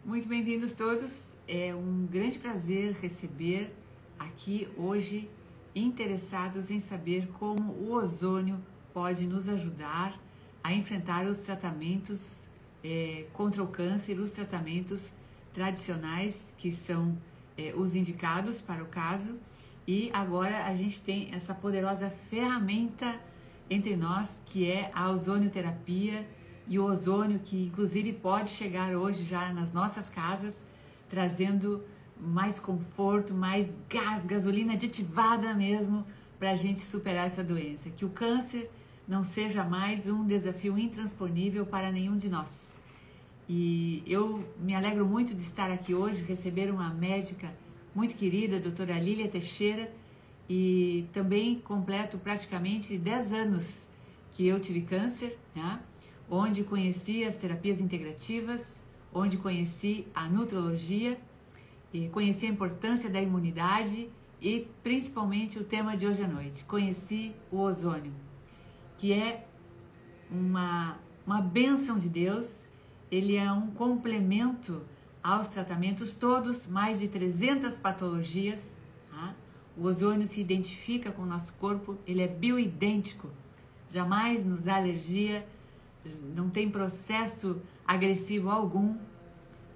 Muito bem-vindos todos. É um grande prazer receber aqui hoje interessados em saber como o ozônio pode nos ajudar a enfrentar os tratamentos contra o câncer, os tratamentos tradicionais que são os indicados para o caso. E agora a gente tem essa poderosa ferramenta entre nós que é a ozonioterapia. E o ozônio que inclusive pode chegar hoje já nas nossas casas, trazendo mais conforto, mais gás, gasolina aditivada mesmo para a gente superar essa doença. Que o câncer não seja mais um desafio intransponível para nenhum de nós. E eu me alegro muito de estar aqui hoje, receber uma médica muito querida, a doutora Lília Teixeira, e também completo praticamente 10 anos que eu tive câncer, né? Onde conheci as terapias integrativas, onde conheci a nutrologia, e conheci a importância da imunidade e principalmente o tema de hoje à noite. Conheci o ozônio, que é uma bênção de Deus. Ele é um complemento aos tratamentos todos, mais de 300 patologias. Tá? O ozônio se identifica com o nosso corpo, ele é bioidêntico, jamais nos dá alergia, não tem processo agressivo algum.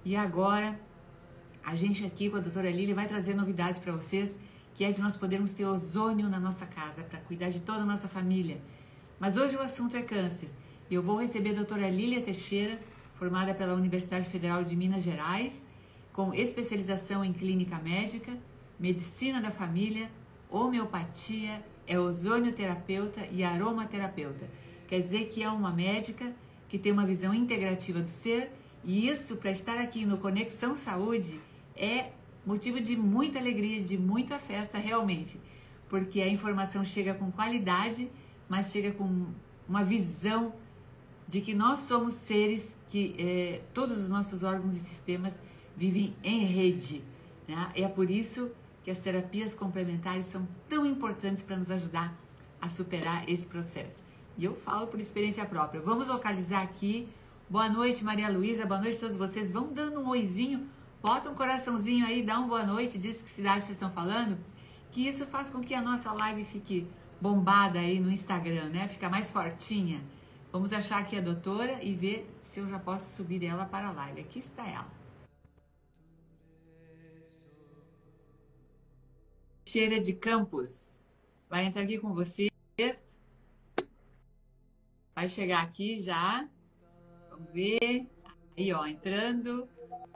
E agora a gente aqui com a doutora Lília vai trazer novidades para vocês, que é de nós podermos ter ozônio na nossa casa para cuidar de toda a nossa família. Mas hoje o assunto é câncer e eu vou receber a doutora Lília Teixeira, formada pela Universidade Federal de Minas Gerais, com especialização em clínica médica, medicina da família, homeopatia, é ozonioterapeuta e aromaterapeuta. Quer dizer que é uma médica que tem uma visão integrativa do ser, e isso, para estar aqui no Conexão Saúde, é motivo de muita alegria, de muita festa realmente, porque a informação chega com qualidade, mas chega com uma visão de que nós somos seres que todos os nossos órgãos e sistemas vivem em rede, né? É por isso que as terapias complementares são tão importantes para nos ajudar a superar esse processo. E eu falo por experiência própria. Vamos localizar aqui. Boa noite, Maria Luísa. Boa noite a todos vocês. Vão dando um oizinho. Bota um coraçãozinho aí, dá uma boa noite. Diz que cidade vocês estão falando. Que isso faz com que a nossa live fique bombada aí no Instagram, né? Fica mais fortinha. Vamos achar aqui a doutora e ver se eu já posso subir ela para a live. Aqui está ela. Cheira de Campos. Vai entrar aqui com vocês. Vai chegar aqui já. Vamos ver. Aí, ó, entrando.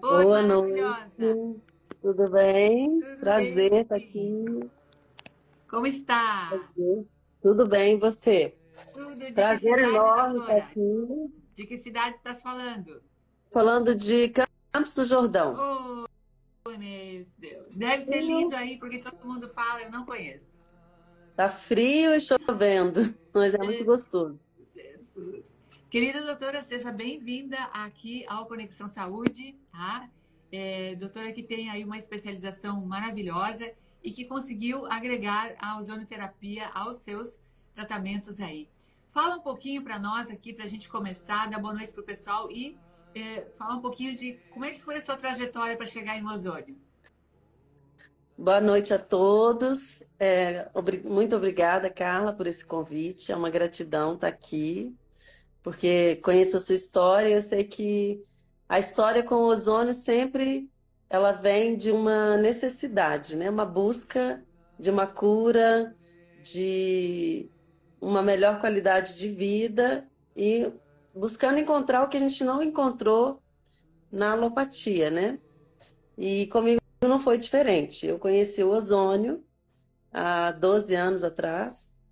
Oi, Boa maravilhosa. noite, tudo bem? Tudo Prazer bem? estar aqui. Como está? Prazer. Tudo bem, e você? Tudo. De que Prazer cidade, enorme estar doutora? aqui. De que cidade estás falando? Falando de Campos do Jordão. Oh, meu Deus. Deve ser Frio, lindo aí, porque todo mundo fala, eu não conheço. tá frio e chovendo, mas é muito gostoso. Jesus. Querida doutora, seja bem-vinda aqui ao Conexão Saúde, tá? Doutora que tem aí uma especialização maravilhosa e que conseguiu agregar a ozonioterapia aos seus tratamentos aí. Fala um pouquinho para nós aqui, para a gente começar, dar boa noite para o pessoal e falar um pouquinho de como é que foi a sua trajetória para chegar em ozônio. Boa noite a todos. Muito obrigada, Carla, por esse convite. É uma gratidão estar aqui, porque conheço a sua história e eu sei que a história com o ozônio sempre ela vem de uma necessidade, né? Uma busca de uma cura, de uma melhor qualidade de vida e buscando encontrar o que a gente não encontrou na alopatia, né? E comigo não foi diferente. Eu conheci o ozônio há 12 anos atrás.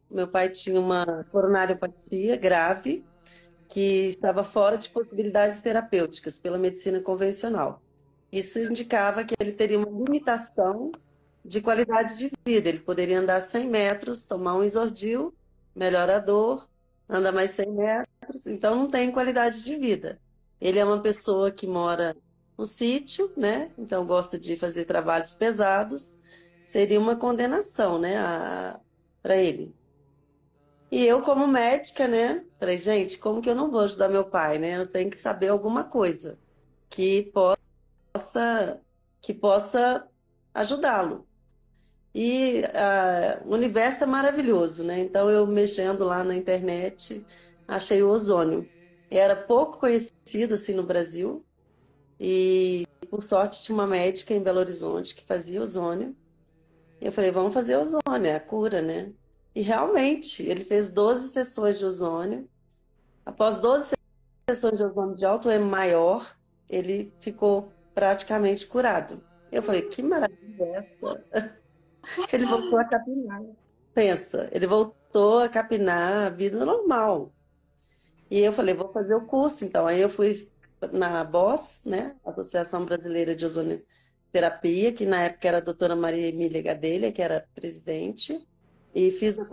Meu pai tinha uma coronariopatia grave que estava fora de possibilidades terapêuticas pela medicina convencional. Isso indicava que ele teria uma limitação de qualidade de vida. Ele poderia andar 100 metros, tomar um Isordil, melhora a dor, anda mais 100 metros, então não tem qualidade de vida. Ele é uma pessoa que mora no sítio, né? Então gosta de fazer trabalhos pesados, seria uma condenação, né, para ele. E eu, como médica, né? Falei, gente, como que eu não vou ajudar meu pai, né? Eu tenho que saber alguma coisa que possa, que possa ajudá-lo. E o universo é maravilhoso, né? Então, eu mexendo lá na internet, achei o ozônio. Era pouco conhecido assim no Brasil, e por sorte tinha uma médica em Belo Horizonte que fazia ozônio. E eu falei, vamos fazer ozônio, é a cura, né? E realmente, ele fez 12 sessões de ozônio. Após 12 sessões de ozônio de alto M maior, ele ficou praticamente curado. Eu falei, que maravilha é essa? Ele voltou a capinar. Pensa, ele voltou a capinar a vida normal. E eu falei, vou fazer o curso, então. Aí eu fui na ABOS, né? Associação Brasileira de Ozonoterapia, que na época era a doutora Maria Emília Gadelha, que era presidente, e fiz a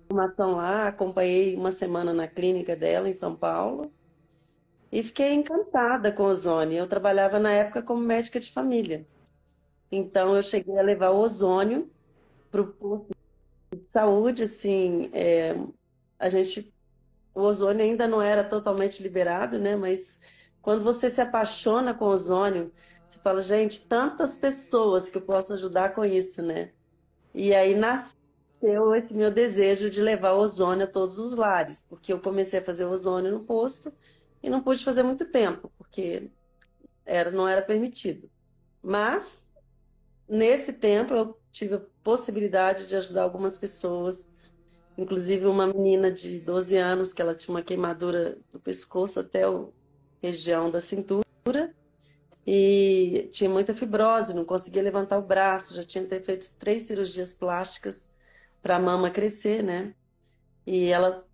formação lá, acompanhei uma semana na clínica dela em São Paulo, e fiquei encantada com o ozônio. Eu trabalhava na época como médica de família. Então eu cheguei a levar o ozônio para o posto de saúde, assim, a gente o ozônio ainda não era totalmente liberado, né? Mas quando você se apaixona com o ozônio, você fala, gente, tantas pessoas que eu posso ajudar com isso, né? E aí nasceu esse meu desejo de levar o ozônio a todos os lares, porque eu comecei a fazer o ozônio no posto e não pude fazer muito tempo, porque não era permitido. Mas nesse tempo eu tive a possibilidade de ajudar algumas pessoas, inclusive uma menina de 12 anos, que ela tinha uma queimadura do pescoço até a região da cintura e tinha muita fibrose, não conseguia levantar o braço, já tinha feito 3 cirurgias plásticas para a mama crescer, né? E ela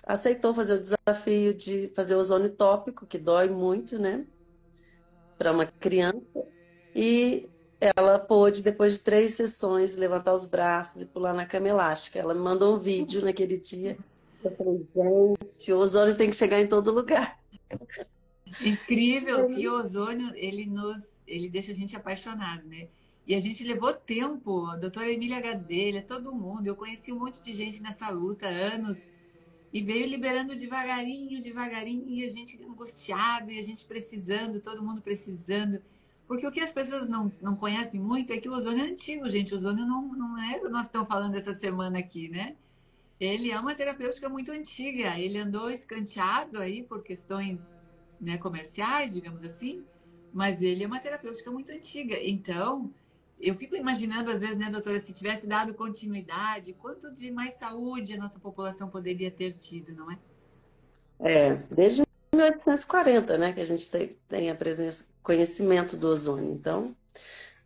aceitou fazer o desafio de fazer ozônio tópico, que dói muito, né? Para uma criança. E ela pôde, depois de 3 sessões, levantar os braços e pular na cama elástica. Ela me mandou um vídeo naquele dia. Eu falei, gente, o ozônio tem que chegar em todo lugar. Incrível que o ozônio ele deixa a gente apaixonado, né? E a gente levou tempo, a doutora Emília Gadelha, todo mundo. Eu conheci um monte de gente nessa luta, anos, e veio liberando devagarinho, devagarinho, e a gente angustiado, e a gente precisando, todo mundo precisando. Porque o que as pessoas não conhecem muito é que o ozônio é antigo, gente. O ozônio não é o que nós estamos falando essa semana aqui, né? Ele é uma terapêutica muito antiga. Ele andou escanteado aí por questões, né, comerciais, digamos assim, mas ele é uma terapêutica muito antiga. Então, eu fico imaginando, às vezes, né, doutora, se tivesse dado continuidade, quanto de mais saúde a nossa população poderia ter tido, não é? Desde 1840, né, que a gente tem a presença, conhecimento do ozônio. Então,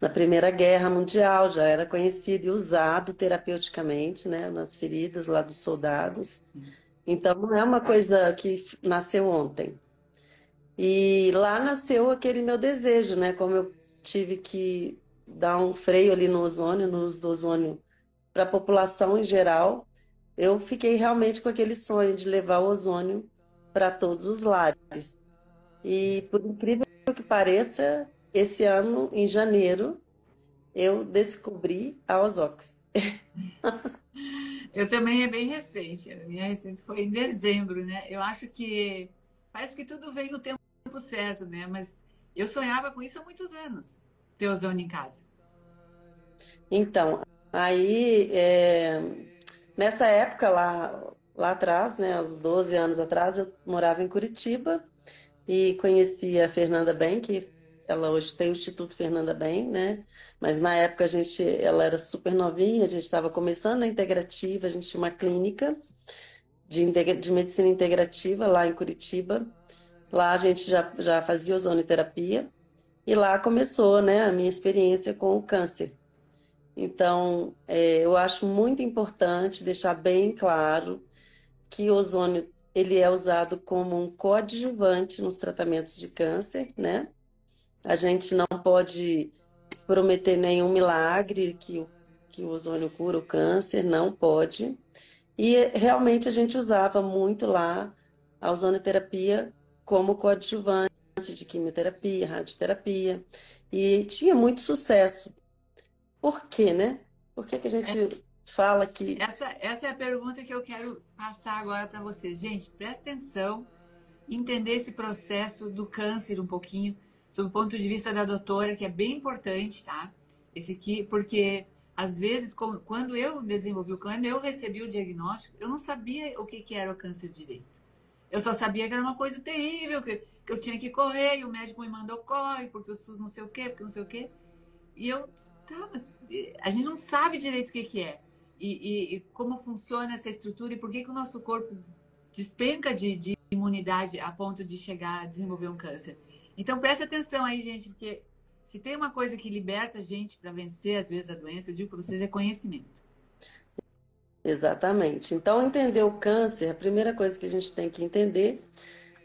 na Primeira Guerra Mundial já era conhecido e usado terapeuticamente, né, nas feridas lá dos soldados. Então, não é uma coisa que nasceu ontem. E lá nasceu aquele meu desejo, né? Como eu tive que dar um freio ali no ozônio, no uso do ozônio para a população em geral, eu fiquei realmente com aquele sonho de levar o ozônio para todos os lares. E por incrível que pareça, esse ano, em janeiro, eu descobri a Ozox. Eu também é bem recente. A minha recente foi em dezembro, né? Eu acho que parece que tudo vem no tempo certo, né? Mas eu sonhava com isso há muitos anos, ter ozônio em casa. Então, aí, nessa época lá atrás, né, uns 12 anos atrás, eu morava em Curitiba e conheci a Fernanda Bem, que ela hoje tem o Instituto Fernanda Bem, né? Mas na época ela era super novinha, a gente estava começando a integrativa, a gente tinha uma clínica de medicina integrativa lá em Curitiba. Lá a gente já fazia ozonoterapia e lá começou, né, a minha experiência com o câncer. Então, eu acho muito importante deixar bem claro que o ozônio ele é usado como um coadjuvante nos tratamentos de câncer, né? A gente não pode prometer nenhum milagre que o ozônio cura o câncer, não pode. E realmente a gente usava muito lá a ozonoterapia como coadjuvante de quimioterapia, radioterapia, e tinha muito sucesso. Por quê, né? Por que que a gente fala que... Essa é a pergunta que eu quero passar agora para vocês. Gente, presta atenção, entender esse processo do câncer um pouquinho, sob o ponto de vista da doutora, que é bem importante, tá? Esse aqui, porque às vezes, quando eu desenvolvi o câncer, eu recebi o diagnóstico, eu não sabia o que que era o câncer direito. Eu só sabia que era uma coisa terrível, que eu tinha que correr, e o médico me mandou corre, porque o SUS não sei o quê, porque não sei o quê. E eu, tá, mas a gente não sabe direito o que que é. E como funciona essa estrutura e por que que o nosso corpo despenca de imunidade a ponto de chegar a desenvolver um câncer. Então preste atenção aí, gente, porque se tem uma coisa que liberta a gente para vencer, às vezes, a doença, eu digo para vocês, é conhecimento. Exatamente. Então, entender o câncer, a primeira coisa que a gente tem que entender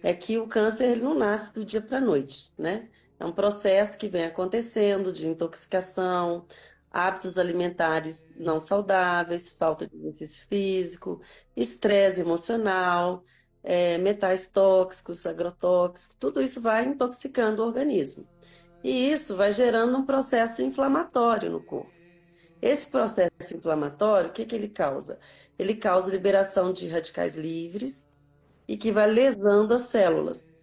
é que o câncer ele não nasce do dia para a noite, né? É um processo que vem acontecendo de intoxicação, hábitos alimentares não saudáveis, falta de exercício físico, estresse emocional, metais tóxicos, agrotóxicos, tudo isso vai intoxicando o organismo. E isso vai gerando um processo inflamatório no corpo. Esse processo inflamatório, o que que ele causa? Ele causa liberação de radicais livres e que vai lesando as células.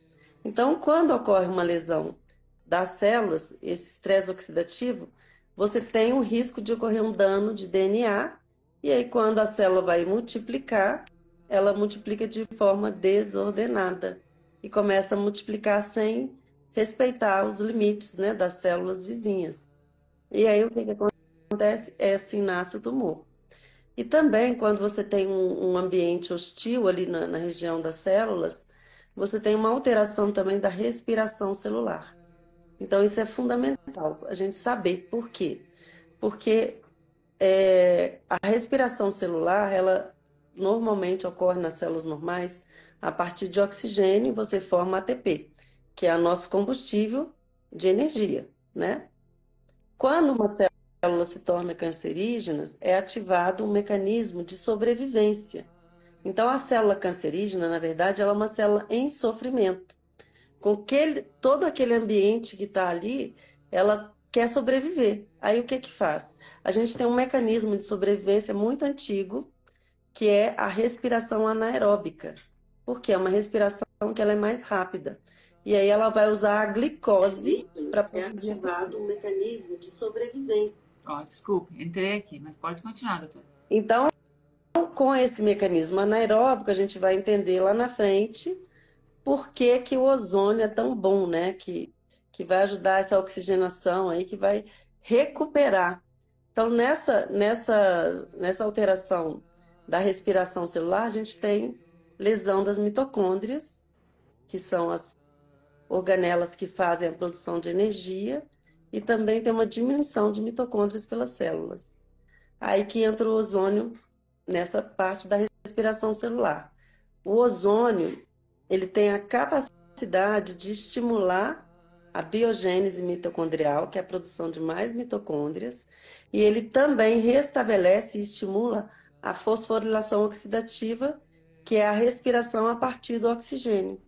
Então, quando ocorre uma lesão das células, esse estresse oxidativo, você tem um risco de ocorrer um dano de DNA, e aí quando a célula vai multiplicar, ela multiplica de forma desordenada e começa a multiplicar sem respeitar os limites, né, das células vizinhas. E aí o que que acontece? É assim nasce o tumor. E também, quando você tem um ambiente hostil ali na região das células, você tem uma alteração também da respiração celular. Então, isso é fundamental, a gente saber por quê. Porque a respiração celular, ela normalmente ocorre nas células normais a partir de oxigênio, você forma ATP, que é o nosso combustível de energia, né? Quando uma célula se torna cancerígena, é ativado um mecanismo de sobrevivência. Então, a célula cancerígena, na verdade, ela é uma célula em sofrimento. Todo aquele ambiente que está ali, ela quer sobreviver. Aí, o que que faz? A gente tem um mecanismo de sobrevivência muito antigo, que é a respiração anaeróbica. Porque é uma respiração que ela é mais rápida. E aí ela vai usar a glicose para poder ativar um mecanismo de sobrevivência. Ó, desculpe, entrei aqui, mas pode continuar, doutora. Então, com esse mecanismo anaeróbico, a gente vai entender lá na frente por que que o ozônio é tão bom, né? Que vai ajudar essa oxigenação aí, que vai recuperar. Então, nessa alteração da respiração celular, a gente tem lesão das mitocôndrias, que são as organelas que fazem a produção de energia, e também tem uma diminuição de mitocôndrias pelas células. Aí que entra o ozônio nessa parte da respiração celular. O ozônio, ele tem a capacidade de estimular a biogênese mitocondrial, que é a produção de mais mitocôndrias, e ele também restabelece e estimula a fosforilação oxidativa, que é a respiração a partir do oxigênio.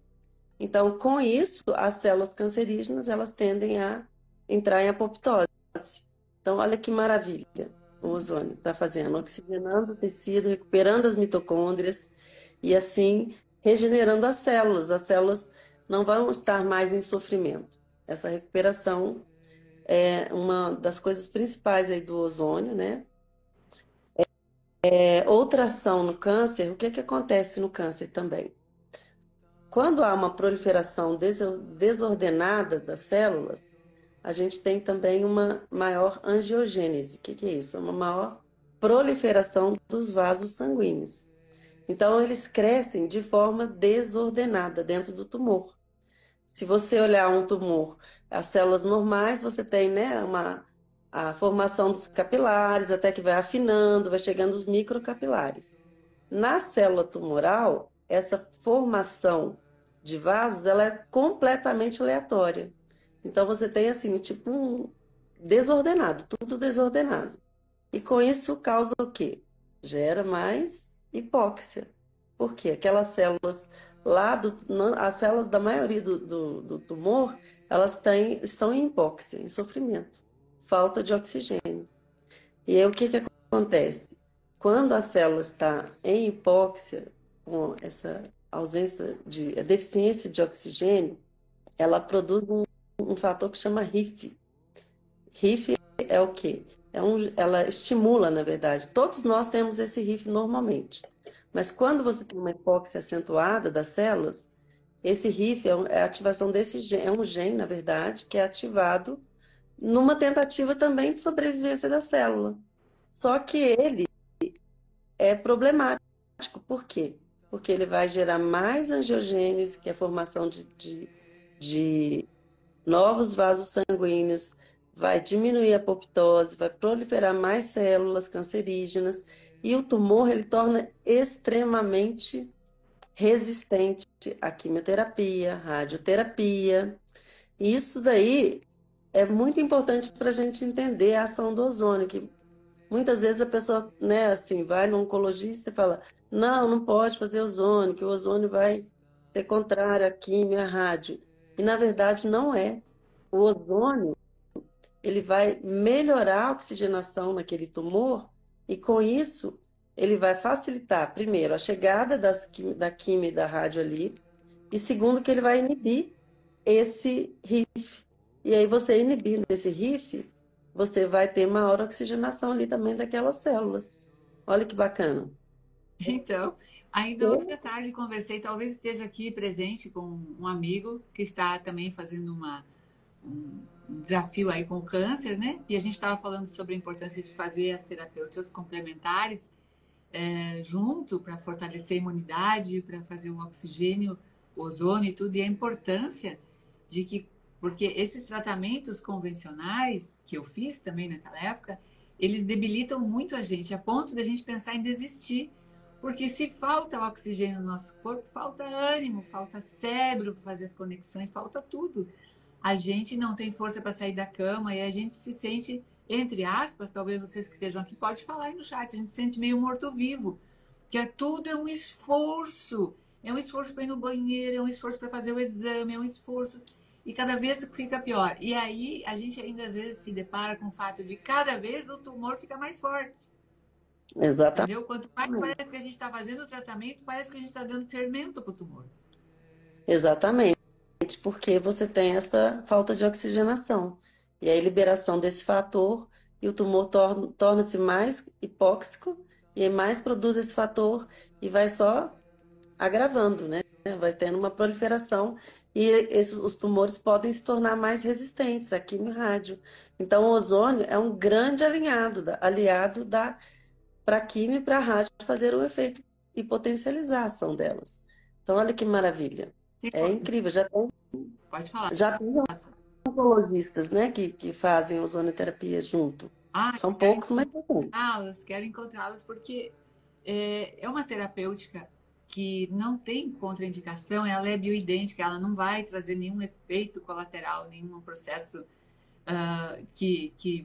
Então, com isso, as células cancerígenas, elas tendem a entrar em apoptose. Então, olha que maravilha o ozônio está fazendo, oxigenando o tecido, recuperando as mitocôndrias e assim regenerando as células. As células não vão estar mais em sofrimento. Essa recuperação é uma das coisas principais aí do ozônio, né? Outra ação no câncer, o que que acontece no câncer também? Quando há uma proliferação desordenada das células, a gente tem também uma maior angiogênese. O que que é isso? É uma maior proliferação dos vasos sanguíneos. Então, eles crescem de forma desordenada dentro do tumor. Se você olhar um tumor, as células normais, você tem, né, a formação dos capilares, até que vai afinando, vai chegando os microcapilares. Na célula tumoral, essa formação de vasos, ela é completamente aleatória. Então, você tem, assim, tipo um desordenado, tudo desordenado. E com isso causa o quê? Gera mais hipóxia. Por quê? Aquelas células as células da maioria do tumor, elas estão em hipóxia, em sofrimento, falta de oxigênio. E aí o que que acontece? quando a célula está em hipóxia, com essa ausência de a deficiência de oxigênio, ela produz um fator que chama RIF. RIF é o quê? Ela estimula, na verdade. Todos nós temos esse RIF normalmente. Mas quando você tem uma hipóxia acentuada das células, esse RIF é a ativação desse gene, é um gene, na verdade, que é ativado numa tentativa também de sobrevivência da célula. Só que ele é problemático. Por quê? Porque ele vai gerar mais angiogênese, que é a formação de novos vasos sanguíneos, vai diminuir a apoptose, vai proliferar mais células cancerígenas e o tumor ele torna extremamente resistente à quimioterapia, radioterapia. E isso daí é muito importante para a gente entender a ação do ozônio, que muitas vezes a pessoa, né, assim, vai no oncologista e fala, não, não pode fazer ozônio, que o ozônio vai ser contrário à quimio, à rádio. E na verdade não é. O ozônio, ele vai melhorar a oxigenação naquele tumor e com isso ele vai facilitar, primeiro, a chegada da quimio e da rádio ali, e segundo, que ele vai inibir esse RIF. E aí você inibindo esse RIF, você vai ter maior oxigenação ali também daquelas células. Olha que bacana. Então, ainda outra tarde conversei, talvez esteja aqui presente com um amigo que está também fazendo um desafio aí com o câncer, né? E a gente estava falando sobre a importância de fazer as terapêuticas complementares junto para fortalecer a imunidade, para fazer o oxigênio, o ozônio e tudo, e a importância de que, porque esses tratamentos convencionais que eu fiz também naquela época, eles debilitam muito a gente, a ponto de a gente pensar em desistir. Porque se falta oxigênio no nosso corpo, falta ânimo, falta cérebro para fazer as conexões, falta tudo. A gente não tem força para sair da cama e a gente se sente, entre aspas, talvez vocês que estejam aqui, pode falar aí no chat, a gente se sente meio morto-vivo, que tudo é um esforço para ir no banheiro, é um esforço para fazer o exame, é um esforço, e cada vez fica pior. E aí a gente ainda às vezes se depara com o fato de cada vez o tumor fica mais forte. Exatamente. Entendeu? Quanto mais parece que a gente está fazendo o tratamento, parece que a gente está dando fermento para o tumor. Exatamente, porque você tem essa falta de oxigenação. E aí, liberação desse fator, e o tumor torna-se mais hipóxico, e mais produz esse fator, e vai só agravando, né? Vai tendo uma proliferação, e os tumores podem se tornar mais resistentes à quimio e rádio. Então, o ozônio é um grande aliado para a quimio e para a rádio fazer o efeito e potencializar a ação delas. Então, olha que maravilha. É incrível, Pode falar. já tem oncologistas, né, que fazem ozonioterapia junto. São poucos, mas tem. Quero encontrá-los porque é uma terapêutica que não tem contraindicação, ela é bioidêntica, ela não vai trazer nenhum efeito colateral, nenhum processo que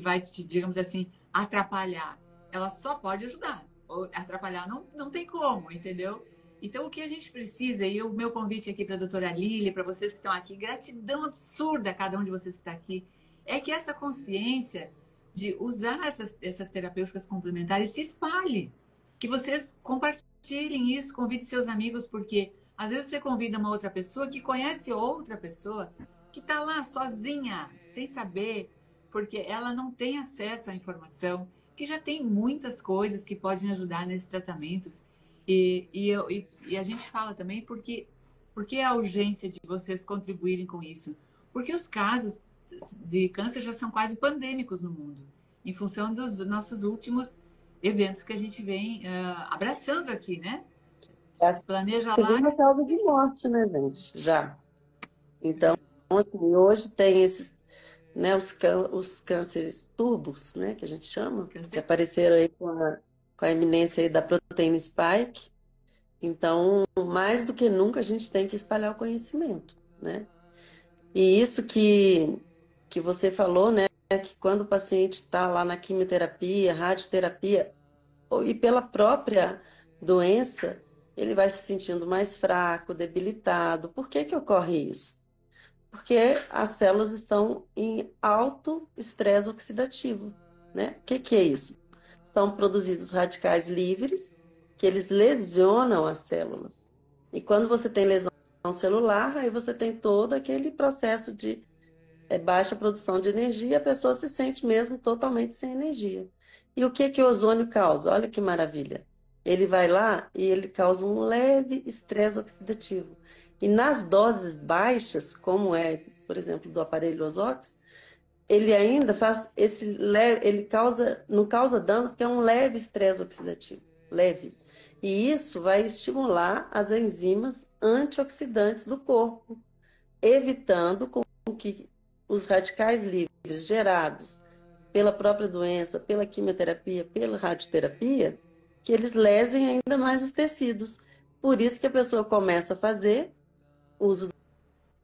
vai, digamos assim, atrapalhar. Ela só pode ajudar, ou atrapalhar não tem como, entendeu? Então, o que a gente precisa, e o meu convite aqui para a doutora Lília, para vocês que estão aqui, gratidão absurda a cada um de vocês que está aqui, é que essa consciência de usar essas terapêuticas complementares se espalhe. Que vocês compartilhem isso, convide seus amigos, porque às vezes você convida uma outra pessoa que conhece outra pessoa que está lá sozinha, sem saber, porque ela não tem acesso à informação, que já tem muitas coisas que podem ajudar nesses tratamentos. E a gente fala também porque a urgência de vocês contribuírem com isso. Porque os casos de câncer já são quase pandêmicos no mundo, em função dos nossos últimos eventos que a gente vem abraçando aqui, né? Se planeja lá. Segunda causa de morte, né, gente? Já. Então, assim, hoje tem esses, né, os cânceres turbos, né, que a gente chama, que apareceram aí com a eminência aí da proteína spike. Então, mais do que nunca, a gente tem que espalhar o conhecimento, né? E isso que você falou, né, que quando o paciente está lá na quimioterapia, radioterapia, e pela própria doença, ele vai se sentindo mais fraco, debilitado. Por que que ocorre isso? Porque as células estão em alto estresse oxidativo, né? O que que é isso? são produzidos radicais livres, que eles lesionam as células. E quando você tem lesão celular, aí você tem todo aquele processo de baixa produção de energia, a pessoa se sente mesmo totalmente sem energia. E o que que o ozônio causa? Olha que maravilha. Ele vai lá e ele causa um leve estresse oxidativo. E nas doses baixas, como é, por exemplo, do aparelho Ozox, ele ainda faz esse leve, ele causa, não causa dano porque é um leve estresse oxidativo, leve. E isso vai estimular as enzimas antioxidantes do corpo, evitando com que os radicais livres gerados pela própria doença, pela quimioterapia, pela radioterapia, que eles lesem ainda mais os tecidos. Por isso que a pessoa começa a fazer uso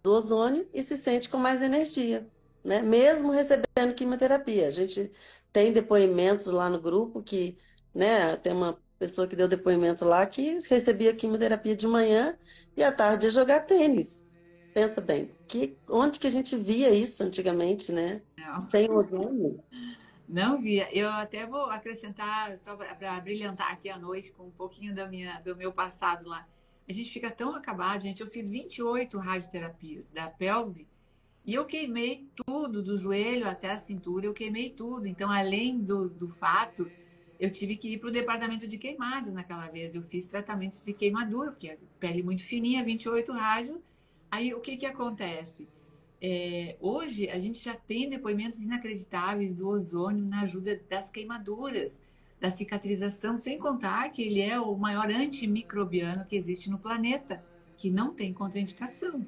do ozônio e se sente com mais energia, né? Mesmo recebendo quimioterapia. A gente tem depoimentos lá no grupo que, né, tem uma pessoa que deu depoimento lá que recebia quimioterapia de manhã e à tarde ia jogar tênis. Pensa bem, onde que a gente via isso antigamente, né? Não, Sem ozônio. não via. Eu até vou acrescentar, só para brilhantar aqui à noite, com um pouquinho do meu passado lá. A gente fica tão acabado, gente. Eu fiz 28 radioterapias da pelve e eu queimei tudo, do joelho até a cintura, eu queimei tudo. Então, além do fato, eu tive que ir para o departamento de queimados naquela vez. Eu fiz tratamentos de queimadura, porque a pele muito fininha, 28 rádio. Aí, o que que acontece? Hoje, a gente já tem depoimentos inacreditáveis do ozônio na ajuda das queimaduras, da cicatrização, sem contar que ele é o maior antimicrobiano que existe no planeta, que não tem contraindicação.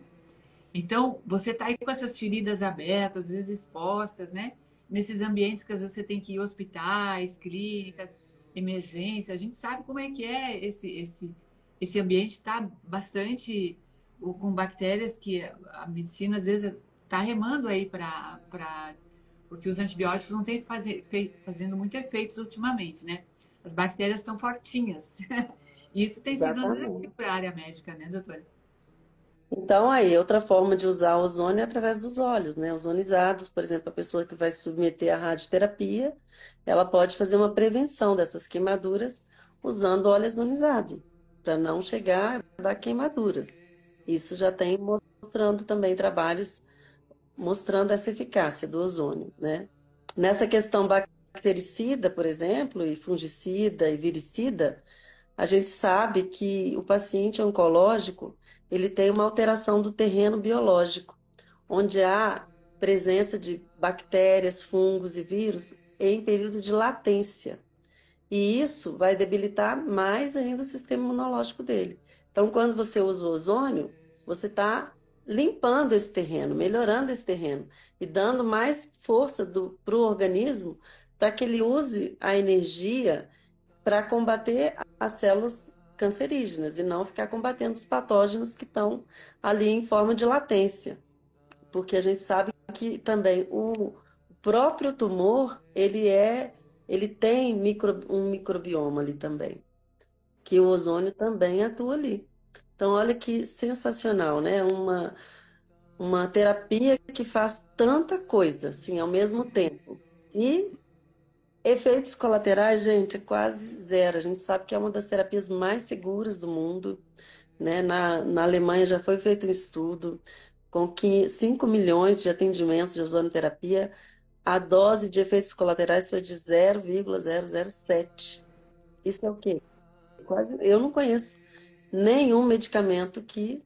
Então, você está aí com essas feridas abertas, às vezes expostas, né? Nesses ambientes que às vezes você tem que ir hospitais, clínicas, emergência. A gente sabe como é que é esse ambiente está bastante com bactérias que a medicina às vezes está remando aí porque os antibióticos não têm fazendo muito efeitos ultimamente, né? As bactérias estão fortinhas. E isso tem sido um desafio Exatamente. para a área médica, né, doutora? Então, aí, outra forma de usar o ozônio é através dos óleos, né? Ozonizados, por exemplo, a pessoa que vai se submeter à radioterapia, ela pode fazer uma prevenção dessas queimaduras usando óleo ozonizado, para não chegar a dar queimaduras. Isso já tem mostrando também trabalhos mostrando essa eficácia do ozônio, né? Nessa questão bactericida, por exemplo, e fungicida e viricida, a gente sabe que o paciente oncológico, ele tem uma alteração do terreno biológico, onde há presença de bactérias, fungos e vírus em período de latência. E isso vai debilitar mais ainda o sistema imunológico dele. Então, quando você usa o ozônio, você está limpando esse terreno, melhorando esse terreno e dando mais força para o organismo para que ele use a energia para combater as células cancerígenas e não ficar combatendo os patógenos que estão ali em forma de latência. Porque a gente sabe que também o próprio tumor, ele tem um microbioma ali também, que o ozônio também atua ali. Então, olha que sensacional, né? Uma terapia que faz tanta coisa, assim, ao mesmo tempo. E efeitos colaterais, gente, é quase zero. A gente sabe que é uma das terapias mais seguras do mundo, né? Na Alemanha já foi feito um estudo com 5 milhões de atendimentos de ozonoterapia. A dose de efeitos colaterais foi de 0,007. Isso é o quê? Quase, eu não conheço nenhum medicamento que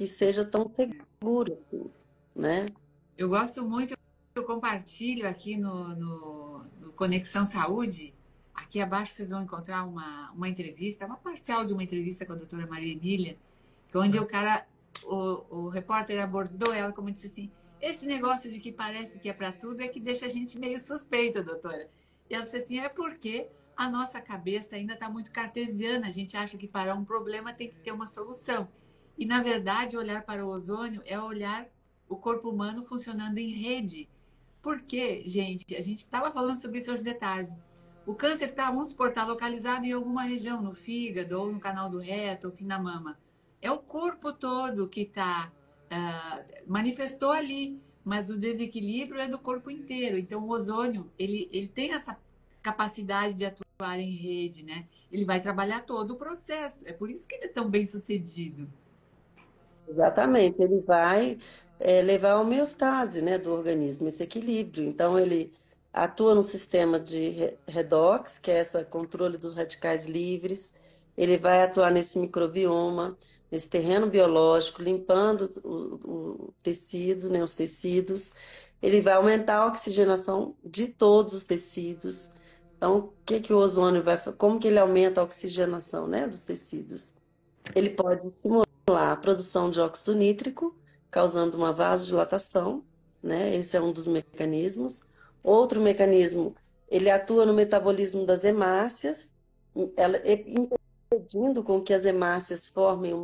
seja tão seguro, assim, né? Eu gosto muito, eu compartilho aqui no Conexão Saúde. Aqui abaixo vocês vão encontrar uma entrevista, uma parcial de uma entrevista com a doutora Maria Emília, que onde o repórter abordou ela como disse assim, esse negócio de que parece que é para tudo é que deixa a gente meio suspeita, doutora. E ela disse assim, é porque a nossa cabeça ainda está muito cartesiana, a gente acha que para um problema tem que ter uma solução. E, na verdade, olhar para o ozônio é olhar o corpo humano funcionando em rede. Porque, gente, a gente estava falando sobre isso hoje de tarde. O câncer está, vamos supor, está localizado em alguma região, no fígado, ou no canal do reto, ou na mama. É o corpo todo que está, manifestou ali, mas o desequilíbrio é do corpo inteiro. Então, o ozônio, ele tem capacidade de atuar em rede, né? Ele vai trabalhar todo o processo. É por isso que ele é tão bem sucedido. Exatamente, ele vai levar a homeostase, né, do organismo, esse equilíbrio. Então, ele atua no sistema de redox, que é esse controle dos radicais livres, ele vai atuar nesse microbioma, nesse terreno biológico, limpando o tecido, né, os tecidos. Ele vai aumentar a oxigenação de todos os tecidos. Então, o que que o ozônio vai, como que ele aumenta a oxigenação, né, dos tecidos? Ele pode estimular a produção de óxido nítrico, causando uma vasodilatação, né? Esse é um dos mecanismos. Outro mecanismo, ele atua no metabolismo das hemácias, impedindo com que as hemácias formem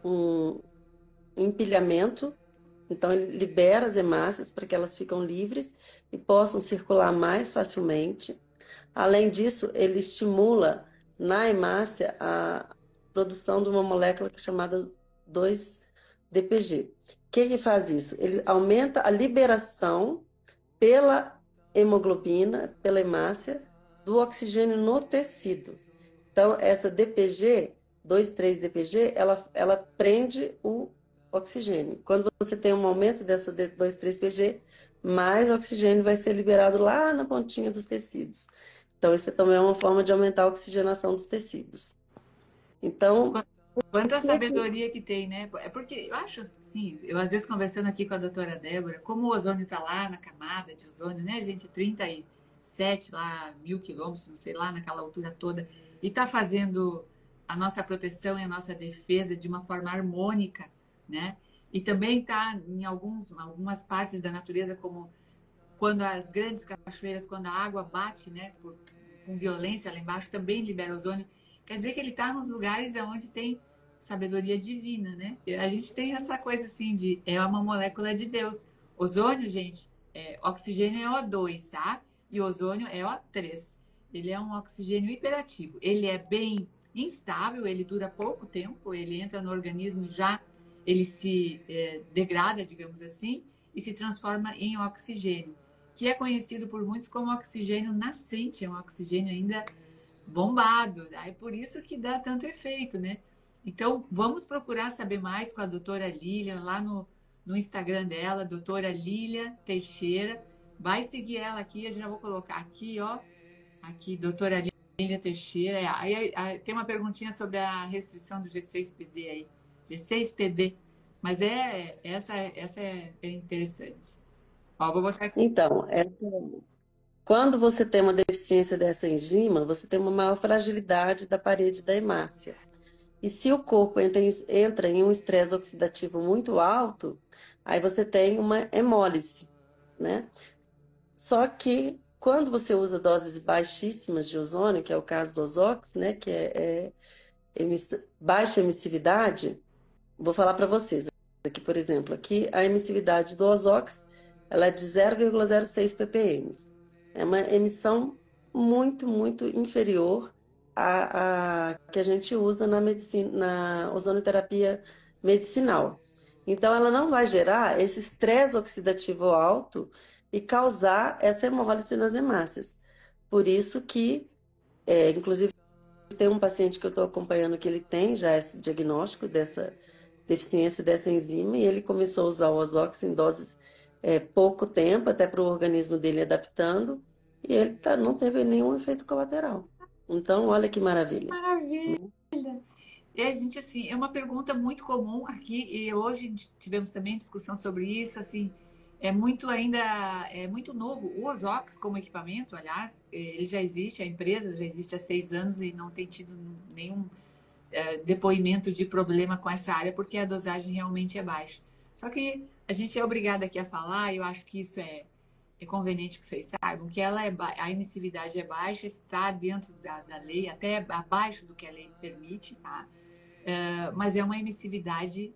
um empilhamento. Então, ele libera as hemácias para que elas fiquem livres e possam circular mais facilmente. Além disso, ele estimula na hemácia a produção de uma molécula que é chamada 2-DPG. O que que faz isso? Ele aumenta a liberação pela hemoglobina, pela hemácia, do oxigênio no tecido. Então, essa DPG, 2,3-DPG, ela prende o oxigênio. Quando você tem um aumento dessa 2,3-PG, mais oxigênio vai ser liberado lá na pontinha dos tecidos. Então, isso também é uma forma de aumentar a oxigenação dos tecidos. Então, Quanta sabedoria que tem, né? É porque eu acho, assim, eu às vezes conversando aqui com a doutora Débora, como o ozônio está lá na camada de ozônio, né, gente? 37 lá, 1.000 quilômetros, não sei lá, naquela altura toda, e está fazendo a nossa proteção e a nossa defesa de uma forma harmônica, né? E também está em algumas partes da natureza, como quando as grandes cachoeiras, quando a água bate, né, com violência lá embaixo, também libera ozônio. Quer dizer que ele está nos lugares onde tem sabedoria divina, né? E a gente tem essa coisa assim de é uma molécula de Deus. Ozônio, gente, oxigênio é O2, tá? E ozônio é O3. Ele é um oxigênio hiperativo. Ele é bem instável, ele dura pouco tempo, ele entra no organismo e já ele se degrada, digamos assim, e se transforma em oxigênio, que é conhecido por muitos como oxigênio nascente, é um oxigênio ainda bombado. É por isso que dá tanto efeito, né? Então, vamos procurar saber mais com a doutora Lilian lá no Instagram dela, doutora Lília Teixeira. Vai seguir ela aqui, eu já vou colocar aqui, ó. Aqui, doutora Lília Teixeira. Aí, tem uma perguntinha sobre a restrição do G6PD aí. G6PD. Mas essa é interessante. Ó, vou botar aqui. então, quando você tem uma deficiência dessa enzima, você tem uma maior fragilidade da parede da hemácia. E se o corpo entra em um estresse oxidativo muito alto, aí você tem uma hemólise, né? Só que quando você usa doses baixíssimas de ozônio, que é o caso do Ozox, né, que baixa emissividade, vou falar para vocês aqui, por exemplo, aqui a emissividade do Ozox, ela é de 0,06 ppm. É uma emissão muito, muito inferior à que a gente usa na medicina, na ozonoterapia medicinal. Então, ela não vai gerar esse estresse oxidativo alto e causar essa hemólise nas hemácias. Por isso que, inclusive, tem um paciente que eu estou acompanhando que ele tem já esse diagnóstico dessa deficiência dessa enzima e ele começou a usar o Ozox em doses pouco tempo, até para o organismo dele adaptando, e ele não teve nenhum efeito colateral. Então, olha que maravilha. Maravilha! E a gente, assim, é uma pergunta muito comum aqui, e hoje tivemos também discussão sobre isso, assim, é muito novo. O Ozox como equipamento, aliás, ele já existe, a empresa já existe há 6 anos e não tem tido nenhum depoimento de problema com essa área, porque a dosagem realmente é baixa. Só que a gente é obrigado aqui a falar, e eu acho que isso é conveniente que vocês saibam, que a emissividade é baixa, está dentro da lei, até abaixo do que a lei permite, tá? Mas é uma emissividade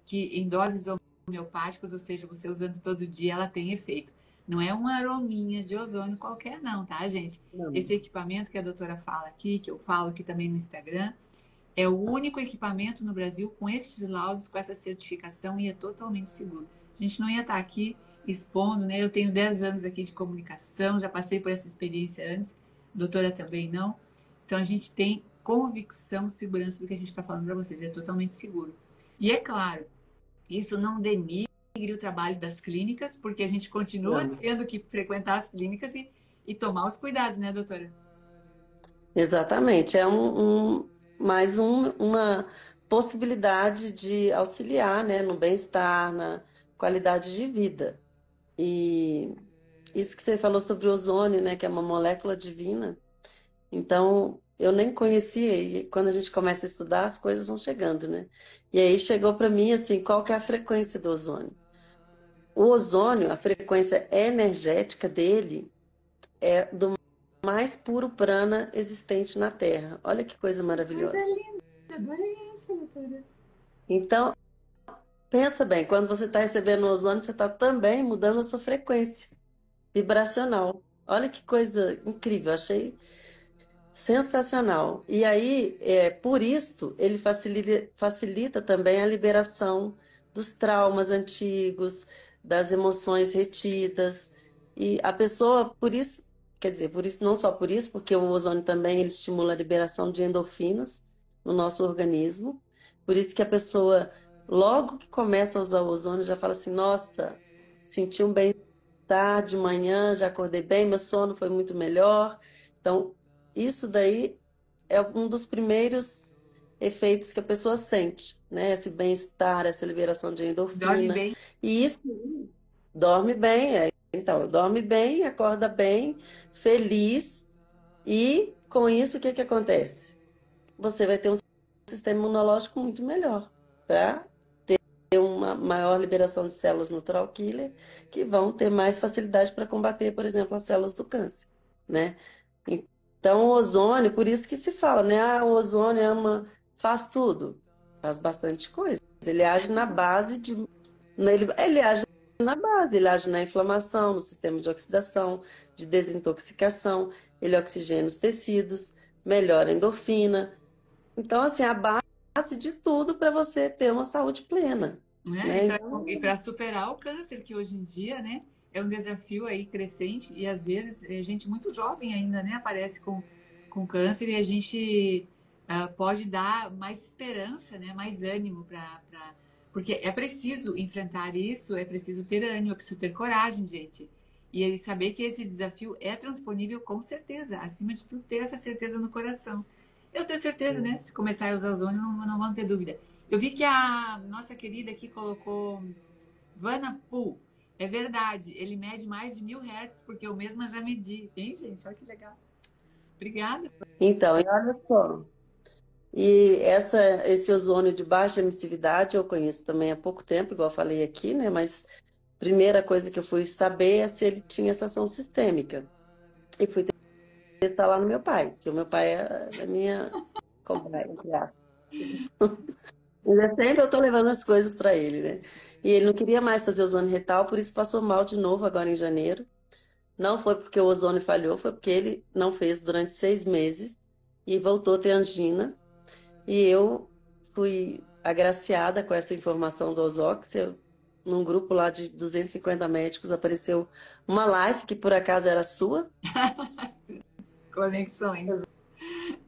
que em doses homeopáticas, ou seja, você usando todo dia, ela tem efeito. Não é uma arominha de ozônio qualquer, não, tá, gente? Não. Esse equipamento que a doutora fala aqui, que eu falo aqui também no Instagram, é o único equipamento no Brasil com estes laudos, com essa certificação e é totalmente seguro. A gente não ia estar aqui expondo, né? Eu tenho 10 anos aqui de comunicação, já passei por essa experiência antes doutora também não. Então a gente tem convicção, segurança do que a gente está falando para vocês, é totalmente seguro. E é claro, isso não denigre o trabalho das clínicas, porque a gente continua Não. tendo que frequentar as clínicas e tomar os cuidados, né, doutora? Exatamente, é mais uma possibilidade de auxiliar, né, no bem-estar, na qualidade de vida. E isso que você falou sobre o ozônio, né, que é uma molécula divina. Então, eu nem conhecia, e quando a gente começa a estudar, as coisas vão chegando, né? E aí chegou para mim assim, qual que é a frequência do ozônio? O ozônio, a frequência energética dele é do mais puro prana existente na Terra. Olha que coisa Coisa maravilhosa. linda, adorei isso, doutora. Então, pensa bem, quando você está recebendo ozônio, você está também mudando a sua frequência vibracional. Olha que coisa incrível, achei sensacional. E aí, por isso, ele facilita também a liberação dos traumas antigos, das emoções retidas. E a pessoa, por isso, quer dizer, por isso, não só por isso, porque o ozônio também ele estimula a liberação de endorfinas no nosso organismo. Por isso que a pessoa, logo que começa a usar o ozônio, já fala assim: nossa, senti um bem-estar de manhã, já acordei bem, meu sono foi muito melhor. Então, isso daí é um dos primeiros efeitos que a pessoa sente, né? Esse bem-estar, essa liberação de Dorme endorfina. bem. E isso dorme bem, então, dorme bem, acorda bem, feliz, e com isso o que que acontece? Você vai ter um sistema imunológico muito melhor, para ter uma maior liberação de células natural killer, que vão ter mais facilidade para combater, por exemplo, as células do câncer, né? Então, o ozônio, por isso que se fala, né? Ah, o ozônio faz tudo. Faz bastante coisa. Ele age na base de. Ele age na base, ele age na inflamação, no sistema de oxidação, de desintoxicação, ele oxigena os tecidos, melhora a endorfina. Então, assim, a base de tudo para você ter uma saúde plena, Né? né? E para superar o câncer, que hoje em dia, né, é um desafio aí crescente e às vezes gente muito jovem ainda, né, aparece com câncer e a gente pode dar mais esperança, né, mais ânimo porque é preciso enfrentar isso, é preciso ter ânimo, é preciso ter coragem, gente. E aí saber que esse desafio é transponível com certeza, acima de tudo, ter essa certeza no coração. Eu tenho certeza, né? Se começar a usar ozônio, não vão ter dúvida. Eu vi que a nossa querida aqui colocou Vanapu. É verdade, ele mede mais de 1000 Hz, porque eu mesma já medi. Hein, gente? Olha que legal. Obrigada. Então, e olha só. E esse ozônio de baixa emissividade eu conheço também há pouco tempo, igual eu falei aqui, né? Mas primeira coisa que eu fui saber é se ele tinha essa ação sistêmica. E fui testar lá no meu pai, que o meu pai é a minha cobaia, entre aspas. Mas sempre eu tô levando as coisas para ele, né? E ele não queria mais fazer ozônio retal, por isso passou mal de novo agora em janeiro. Não foi porque o ozônio falhou, foi porque ele não fez durante 6 meses e voltou a ter angina. E eu fui agraciada com essa informação do Ozox. Num grupo lá de 250 médicos apareceu uma live que por acaso era sua. Conexões.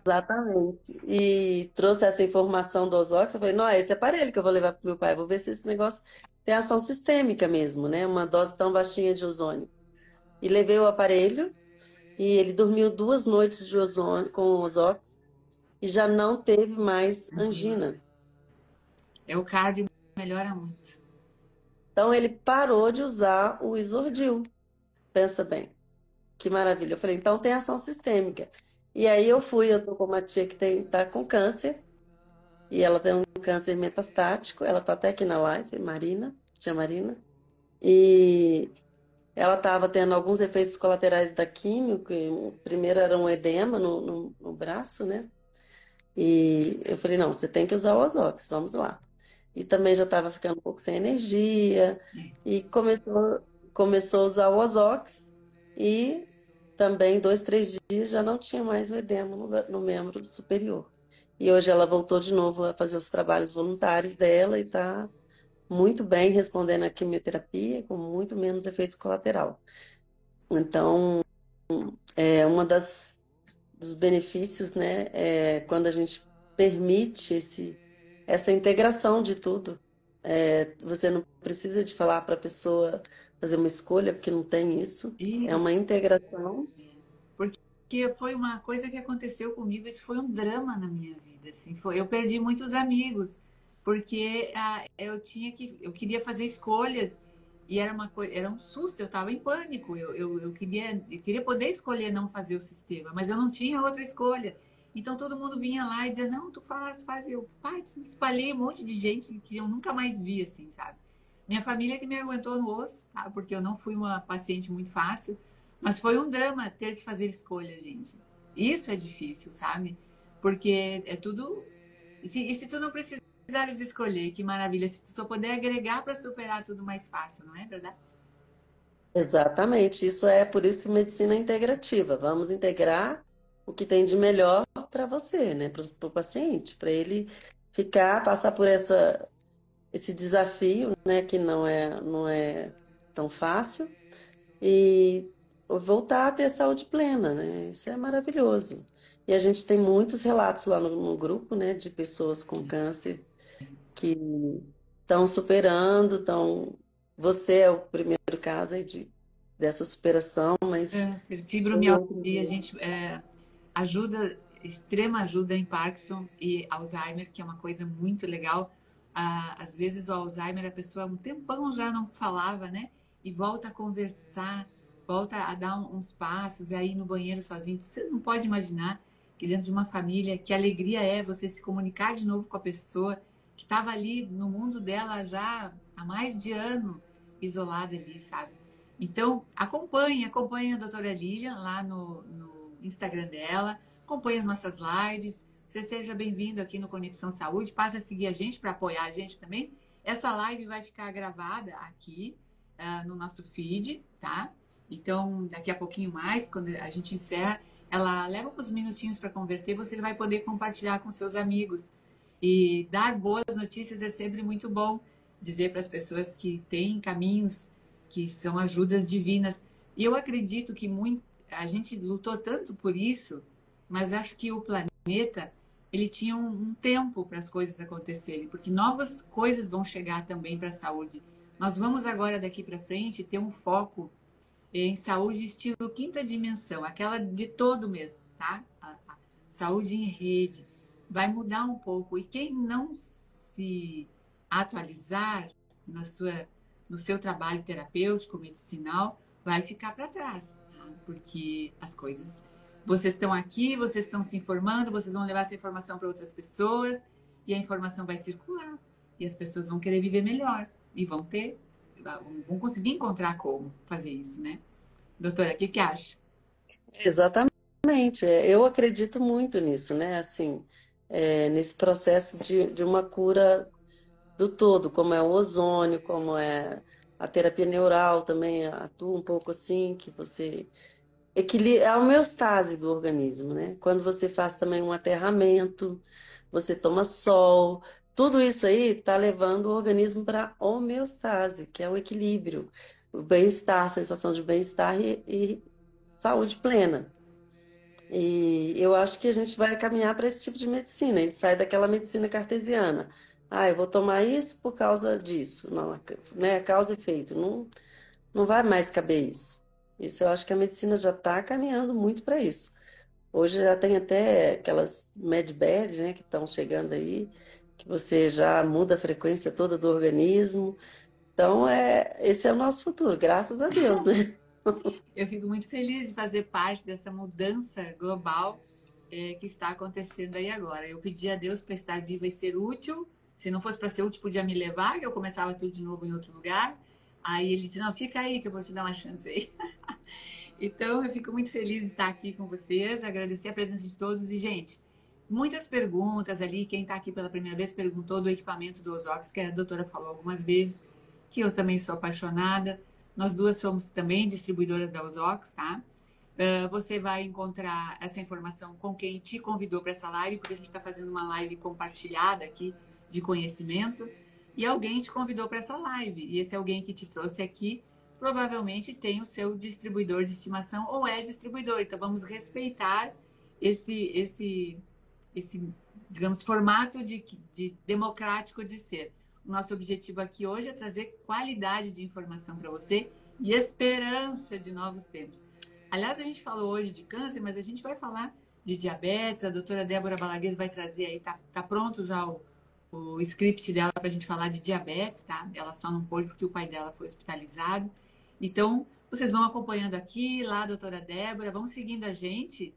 Exatamente. E trouxe essa informação do Ozox. Eu falei, não, é esse aparelho que eu vou levar para meu pai. Vou ver se esse negócio tem ação sistêmica mesmo, né? Uma dose tão baixinha de ozônio. E levei o aparelho e ele dormiu 2 noites de ozônio com o Ozox e já não teve mais Angina. angina. É o cardio melhora muito. Então ele parou de usar o Isordil. Pensa bem, que maravilha. Eu falei, então tem ação sistêmica. E aí eu tô com uma tia que tá com câncer, e ela tem um câncer metastático, ela tá até aqui na live, Marina, tia Marina, e ela estava tendo alguns efeitos colaterais da químio, que o primeiro era um edema no braço, né? E eu falei, não, você tem que usar o Ozox, vamos lá. E também já estava ficando um pouco sem energia, e começou a usar o Ozox, e também 2, 3 dias já não tinha mais o edema no membro superior. E hoje ela voltou de novo a fazer os trabalhos voluntários dela e está muito bem respondendo à quimioterapia, com muito menos efeito colateral. Então, é uma das dos benefícios, né? Quando a gente permite essa integração de tudo. Você não precisa de falar para a pessoa fazer uma escolha, porque não tem isso. É uma Isso. integração. Porque foi uma coisa que aconteceu comigo, isso foi um drama na minha vida, assim, eu perdi muitos amigos, porque eu queria fazer escolhas e era um susto, eu estava em pânico, eu queria poder escolher não fazer o sistema, mas eu não tinha outra escolha. Então todo mundo vinha lá e dizia, não, tu faz, eu, pai, espalhei um monte de gente que eu nunca mais vi, assim, sabe? Minha família que me aguentou no osso, tá? Porque eu não fui uma paciente muito fácil, mas foi um drama ter que fazer escolha, gente. Isso é difícil, sabe? Porque é tudo. E se tu não precisares escolher, que maravilha. Se tu só puder agregar para superar tudo mais fácil, não é verdade? Exatamente. Isso é por isso medicina integrativa. Vamos integrar o que tem de melhor para você, né? Para o paciente, para ele passar por esse desafio, né? Que não é tão fácil e voltar a ter saúde plena, né? Isso é maravilhoso. E a gente tem muitos relatos lá no grupo, né? De pessoas com câncer que estão superando, estão. Você é o primeiro caso aí dessa superação, mas Câncer, tem outros. fibromialgia, a gente ajuda, extrema ajuda em Parkinson e Alzheimer, que é uma coisa muito legal. Às vezes o Alzheimer, a pessoa um tempão já não falava, né? E volta a conversar, volta a dar uns passos, aí no banheiro sozinho. Você não pode imaginar que dentro de uma família, que alegria é você se comunicar de novo com a pessoa que estava ali no mundo dela já há mais de ano, isolada ali, sabe? Então, acompanhe a doutora Lilian lá no Instagram dela, acompanhe as nossas lives. Você seja bem-vindo aqui no Conexão Saúde, passe a seguir a gente para apoiar a gente também. Essa live vai ficar gravada aqui no nosso feed, tá? Então, daqui a pouquinho mais, quando a gente encerra, ela leva uns minutinhos para converter, você vai poder compartilhar com seus amigos. E dar boas notícias é sempre muito bom. Dizer para as pessoas que têm caminhos que são ajudas divinas. E eu acredito que a gente lutou tanto por isso, mas acho que o planeta ele tinha um tempo para as coisas acontecerem, porque novas coisas vão chegar também para a saúde. Nós vamos agora daqui para frente ter um foco em saúde estilo quinta dimensão, aquela de todo mesmo, tá? A saúde em rede vai mudar um pouco e quem não se atualizar na sua no seu trabalho terapêutico, medicinal, vai ficar para trás, tá? Porque as coisas. Vocês estão aqui, vocês estão se informando, vocês vão levar essa informação para outras pessoas e a informação vai circular e as pessoas vão querer viver melhor e vão conseguir encontrar como fazer isso, né? Doutora, o que que acha? Exatamente. Eu acredito muito nisso, né? Assim, nesse processo de uma cura do todo, como é o ozônio, como é a terapia neural também atua um pouco assim, que você equilibra a homeostase do organismo, né? Quando você faz também um aterramento, você toma sol, tudo isso aí está levando o organismo para homeostase, que é o equilíbrio, o bem-estar, a sensação de bem-estar e saúde plena. E eu acho que a gente vai caminhar para esse tipo de medicina. A gente sai daquela medicina cartesiana. Ah, eu vou tomar isso por causa disso. Não, né? Causa e efeito. Não, não vai mais caber isso. Isso eu acho que a medicina já está caminhando muito para isso. Hoje já tem até aquelas medbeds, né, que estão chegando aí, que você já muda a frequência toda do organismo. Então, esse é o nosso futuro, graças a Deus, né? Eu fico muito feliz de fazer parte dessa mudança global que está acontecendo aí agora. Eu pedi a Deus para estar viva e ser útil. Se não fosse para ser útil, podia me levar, que eu começava tudo de novo em outro lugar. Aí ele disse: Não, fica aí que eu vou te dar uma chance aí. Então, eu fico muito feliz de estar aqui com vocês, agradecer a presença de todos. E, gente, muitas perguntas ali. Quem está aqui pela primeira vez perguntou do equipamento do Ozox, que a doutora falou algumas vezes, que eu também sou apaixonada. Nós duas somos também distribuidoras da Ozox, tá? Você vai encontrar essa informação com quem te convidou para essa live, porque a gente está fazendo uma live compartilhada aqui de conhecimento, e alguém te convidou para essa live, e esse alguém que te trouxe aqui provavelmente tem o seu distribuidor de estimação ou é distribuidor, então vamos respeitar esse, digamos, formato de democrático de ser. O nosso objetivo aqui hoje é trazer qualidade de informação para você e esperança de novos tempos. Aliás, a gente falou hoje de câncer, mas a gente vai falar de diabetes. A doutora Débora Balaguês vai trazer aí, tá pronto já o script dela para a gente falar de diabetes, tá? Ela só não pôde porque o pai dela foi hospitalizado. Então, vocês vão acompanhando aqui, lá, a doutora Débora, vão seguindo a gente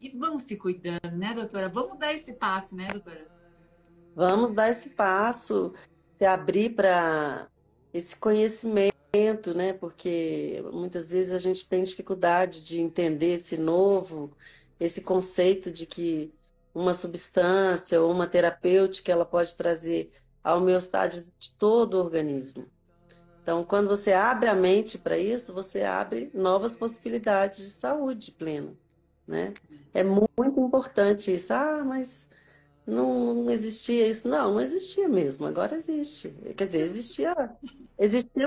e vão se cuidando, né, doutora? Vamos dar esse passo, né, doutora? Vamos dar esse passo, se abrir para esse conhecimento, né? Porque muitas vezes a gente tem dificuldade de entender esse novo, esse conceito de que uma substância ou uma terapêutica ela pode trazer a homeostase de todo o organismo. Então, quando você abre a mente para isso, você abre novas possibilidades de saúde plena, né? É muito importante isso. Ah, mas não existia isso. Não, não existia mesmo. Agora existe. Quer dizer, existia,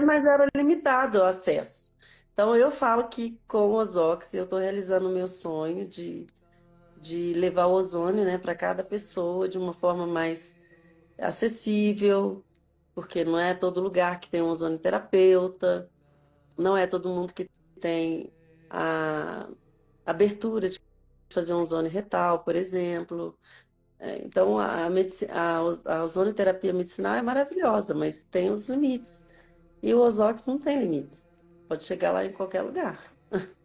mas era limitado o acesso. Então, eu falo que com o Ozox eu estou realizando o meu sonho de levar o ozônio, né, para cada pessoa de uma forma mais acessível, porque não é todo lugar que tem um ozonioterapeuta, não é todo mundo que tem a abertura de fazer um ozônio retal, por exemplo. Então, a ozonoterapia medicinal é maravilhosa, mas tem os limites. E o Ozox não tem limites. Pode chegar lá em qualquer lugar.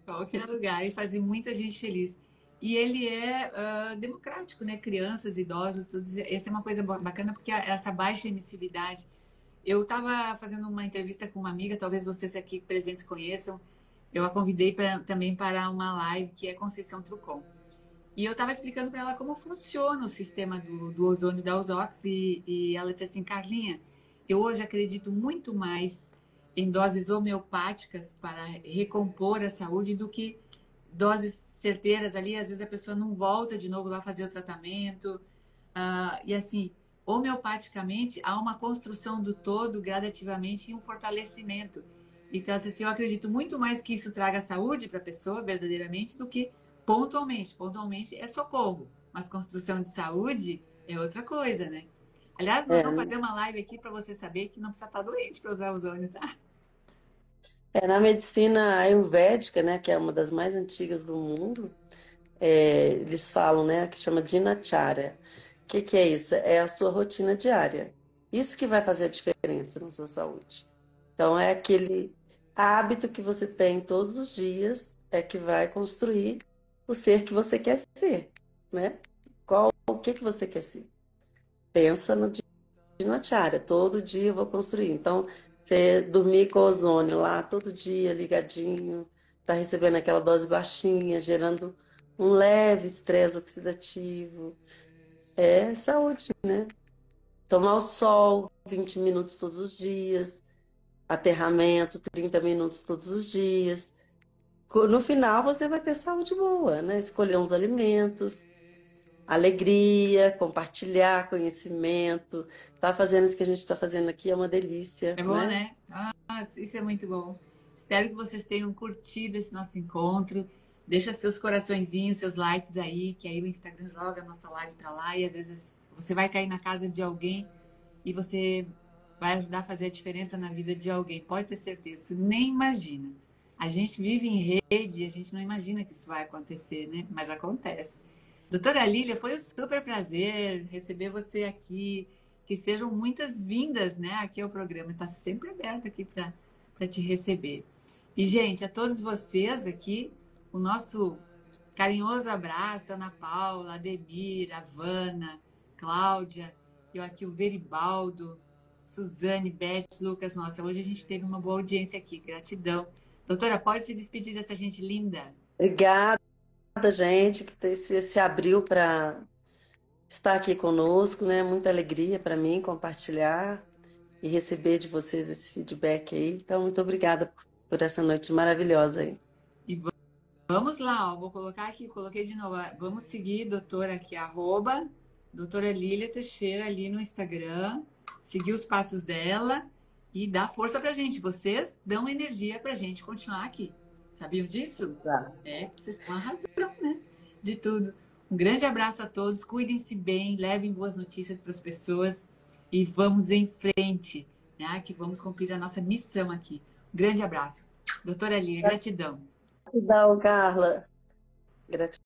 Qualquer lugar e fazer muita gente feliz. E ele é democrático, né? Crianças, idosos, todos. Essa é uma coisa bacana porque essa baixa emissividade. Eu estava fazendo uma entrevista com uma amiga, talvez vocês aqui presentes conheçam. Eu a convidei também para uma live que é Conceição Trucon. E eu estava explicando para ela como funciona o sistema do ozônio da Ozox e ela disse assim, Carlinha, eu hoje acredito muito mais em doses homeopáticas para recompor a saúde do que doses certeiras ali. Às vezes a pessoa não volta de novo lá fazer o tratamento. E assim, homeopaticamente há uma construção do todo gradativamente e um fortalecimento. Então, assim, eu acredito muito mais que isso traga saúde para a pessoa, verdadeiramente, do que pontualmente. Pontualmente é socorro, mas construção de saúde é outra coisa, né? Aliás, nós vamos É, fazer uma live aqui para você saber que não precisa estar doente para usar ozônio, tá? na medicina ayurvédica, né, que é uma das mais antigas do mundo, eles falam, né, que chama Dinacharya. O que que é isso? É a sua rotina diária. Isso que vai fazer a diferença na sua saúde. Então, é aquele hábito que você tem todos os dias, é que vai construir o ser que você quer ser, né? O que que você quer ser? Pensa no Dinacharya, todo dia eu vou construir. Então, você dormir com ozônio lá todo dia ligadinho, tá recebendo aquela dose baixinha, gerando um leve estresse oxidativo. É saúde, né? Tomar o sol 20 minutos todos os dias, aterramento 30 minutos todos os dias. No final você vai ter saúde boa, né? Escolher uns alimentos, alegria, compartilhar conhecimento. Tá fazendo isso que a gente está fazendo aqui é uma delícia, É bom, né? né? Isso é muito bom. Espero que vocês tenham curtido esse nosso encontro. Deixa seus coraçõezinhos, seus likes aí, que aí o Instagram joga a nossa live para lá e às vezes você vai cair na casa de alguém e você vai ajudar a fazer a diferença na vida de alguém. Pode ter certeza, você nem imagina. A gente vive em rede e a gente não imagina que isso vai acontecer, né? Mas acontece. Doutora Lília, foi um super prazer receber você aqui. Que sejam muitas vindas, né, aqui ao programa. Está sempre aberto aqui para te receber. E, gente, a todos vocês aqui, o nosso carinhoso abraço, Ana Paula, Ademir, Avana, Cláudia, eu aqui, o Veribaldo, Suzane, Beth, Lucas. Nossa, hoje a gente teve uma boa audiência aqui. Gratidão. Doutora, pode se despedir dessa gente linda? Obrigada, gente, que se abriu para estar aqui conosco, né? Muita alegria para mim compartilhar e receber de vocês esse feedback aí. Então, muito obrigada por essa noite maravilhosa aí. E vamos lá, ó, vou colocar aqui, coloquei de novo. Vamos seguir, doutora aqui, arroba, doutora Lília Teixeira ali no Instagram, seguir os passos dela e dar força pra gente. Vocês dão energia pra gente continuar aqui. Sabiam disso? Tá. É, vocês estão a razão, né? De tudo. Um grande abraço a todos, cuidem-se bem, levem boas notícias para as pessoas e vamos em frente, né? Que vamos cumprir a nossa missão aqui. Um grande abraço. Doutora Lia, gratidão. Gratidão, Carla. Gratidão.